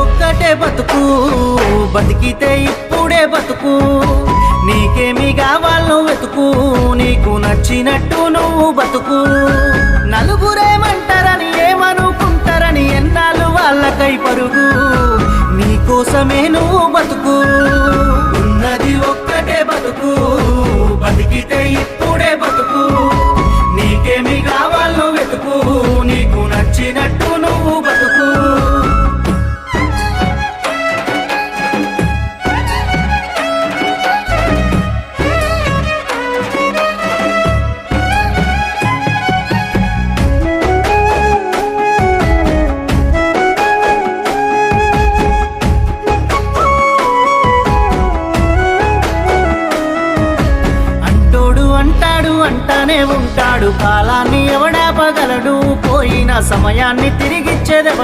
ఒక్కటే బతుకు, బతికితే ఇప్పుడే బతుకు. నీకేమి కావాలో వెతుకు, నీకు నచ్చినట్టు నువ్వు బతుకు. నలుగురేమంటారని ఏమనుకుంటారని ఎన్నాళ్ళు వాళ్ళకై పరుగు. నీకోసమే నువ్వు బతుకు. ఉన్నది ఒక్కటే బతుకు, బతికితే ఇప్పుడే బతుకు. నీకేమి కావాలో వెతుకు, నీకు నచ్చినట్టు నువ్వు బతుకు. అంటానే ఉంటాడు, కాలాన్ని ఎవడాపగలడు, పోయిన సమయాన్ని తిరిగిచ్చేదెవడు.